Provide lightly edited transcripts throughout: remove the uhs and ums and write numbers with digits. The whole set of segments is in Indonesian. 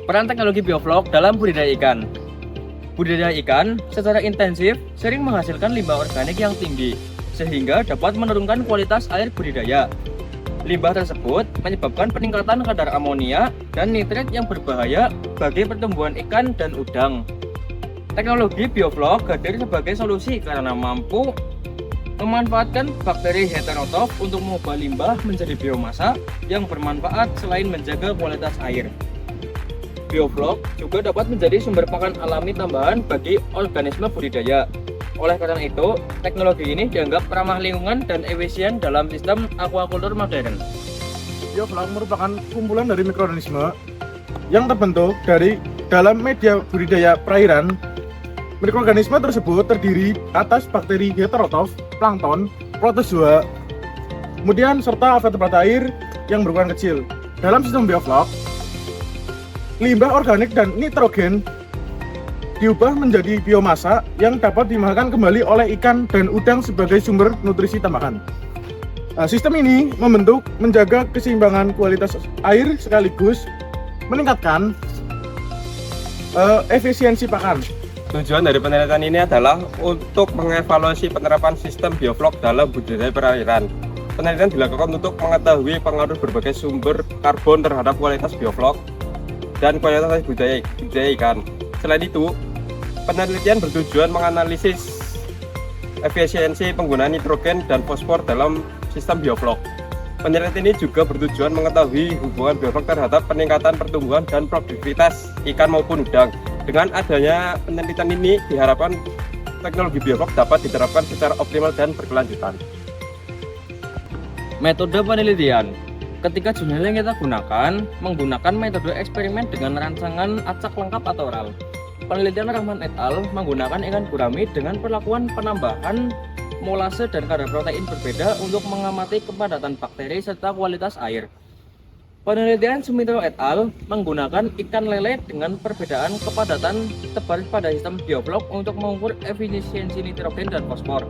Peran teknologi bioflok dalam budidaya ikan. Budidaya ikan secara intensif sering menghasilkan limbah organik yang tinggi, sehingga dapat menurunkan kualitas air budidaya. Limbah tersebut menyebabkan peningkatan kadar amonia dan nitrit yang berbahaya bagi pertumbuhan ikan dan udang. Teknologi bioflok hadir sebagai solusi karena mampu memanfaatkan bakteri heterotrof untuk mengubah limbah menjadi biomasa yang bermanfaat selain menjaga kualitas air. Bioflok juga dapat menjadi sumber pakan alami tambahan bagi organisme budidaya. Oleh karena itu, teknologi ini dianggap ramah lingkungan dan efisien dalam sistem aquaculture modern. Bioflok merupakan kumpulan dari mikroorganisme yang terbentuk dari dalam media budidaya perairan. Mikroorganisme tersebut terdiri atas bakteri heterotrof, plankton, protozoa, kemudian serta vertebrata air yang berukuran kecil. Dalam sistem bioflok, limbah organik dan nitrogen diubah menjadi biomasa yang dapat dimakan kembali oleh ikan dan udang sebagai sumber nutrisi tambahan. Sistem ini menjaga keseimbangan kualitas air sekaligus meningkatkan efisiensi pakan. Tujuan dari penelitian ini adalah untuk mengevaluasi penerapan sistem bioflok dalam budidaya perairan. Penelitian dilakukan untuk mengetahui pengaruh berbagai sumber karbon terhadap kualitas bioflok dan kualitas budidaya ikan. Selain itu, penelitian bertujuan menganalisis efisiensi penggunaan nitrogen dan fosfor dalam sistem bioflok. Penelitian ini juga bertujuan mengetahui hubungan bioflok terhadap peningkatan pertumbuhan dan produktivitas ikan maupun udang. Dengan adanya penelitian ini, diharapkan teknologi bioflok dapat diterapkan secara optimal dan berkelanjutan. Metode penelitian. Ketika jurnal yang kita gunakan menggunakan metode eksperimen dengan rancangan acak lengkap atau RAL. Penelitian Rahman et al. Menggunakan ikan gurami dengan perlakuan penambahan molase dan kadar protein berbeda untuk mengamati kepadatan bakteri serta kualitas air. Penelitian Sumitro et al. Menggunakan ikan lele dengan perbedaan kepadatan tebar pada sistem bioflok untuk mengukur efisiensi nitrogen dan fosfor.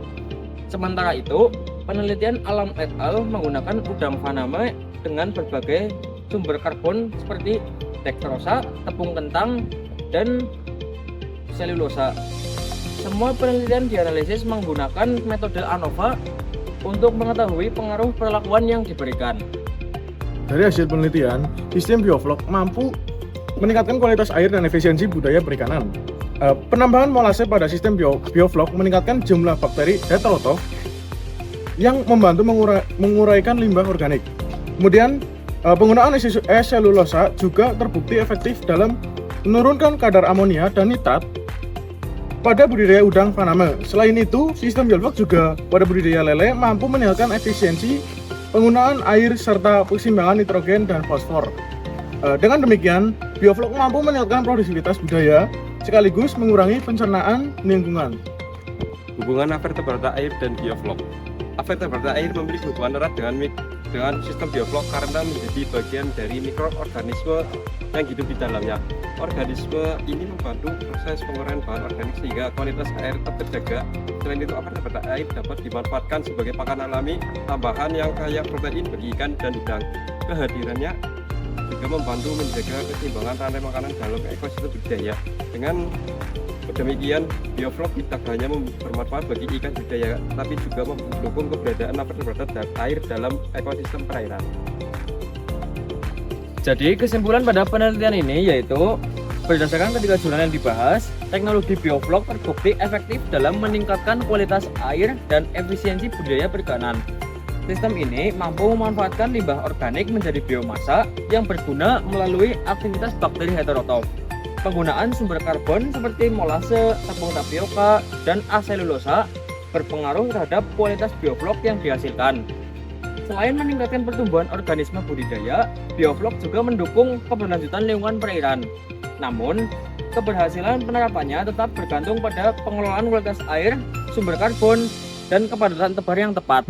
Sementara itu, penelitian Alam et al. Menggunakan udang faname dengan berbagai sumber karbon seperti dektrosa, tepung kentang, dan selulosa. Semua penelitian dianalisis menggunakan metode ANOVA untuk mengetahui pengaruh perlakuan yang diberikan. Dari hasil penelitian, sistem bioflok mampu meningkatkan kualitas air dan efisiensi budaya perikanan. Penambahan molase pada sistem bioflok meningkatkan jumlah bakteri heterotrof yang membantu menguraikan limbah organik. Kemudian, penggunaan selulosa juga terbukti efektif dalam menurunkan kadar amonia dan nitrat pada budidaya udang faname. Selain itu, sistem bioflok juga pada budidaya lele mampu meningkatkan efisiensi penggunaan air serta keseimbangan nitrogen dan fosfor. Dengan demikian, bioflok mampu meningkatkan produktivitas budaya sekaligus mengurangi pencernaan lingkungan. Hubungan vertebrata air dan bioflok. Vertebrata air memiliki hubungan erat dengan sistem bioflok karena menjadi bagian dari mikroorganisme yang hidup di dalamnya. Organisme ini membantu proses penguraian bahan organik sehingga kualitas air tetap terjaga. Selain itu, vertebrata air dapat dimanfaatkan sebagai pakan alami tambahan yang kaya protein bagi ikan dan udang. Kehadirannya juga membantu menjaga keseimbangan rantai makanan dalam ekosistem budidaya. Dengan demikian, bioflok tidak hanya bermanfaat bagi ikan budidaya, tapi juga mendukung keberadaan vertebrata air dalam ekosistem perairan. Jadi kesimpulan pada penelitian ini yaitu berdasarkan ketiga jurnal yang dibahas, teknologi bioflok terbukti efektif dalam meningkatkan kualitas air dan efisiensi budidaya perikanan. Sistem ini mampu memanfaatkan limbah organik menjadi biomasa yang berguna melalui aktivitas bakteri heterotrof. Penggunaan sumber karbon seperti molase, tepung tapioka, dan aselulosa berpengaruh terhadap kualitas bioflok yang dihasilkan. Selain meningkatkan pertumbuhan organisme budidaya, bioflok juga mendukung keberlanjutan lingkungan perairan. Namun, keberhasilan penerapannya tetap bergantung pada pengelolaan kualitas air, sumber karbon, dan kepadatan tebar yang tepat.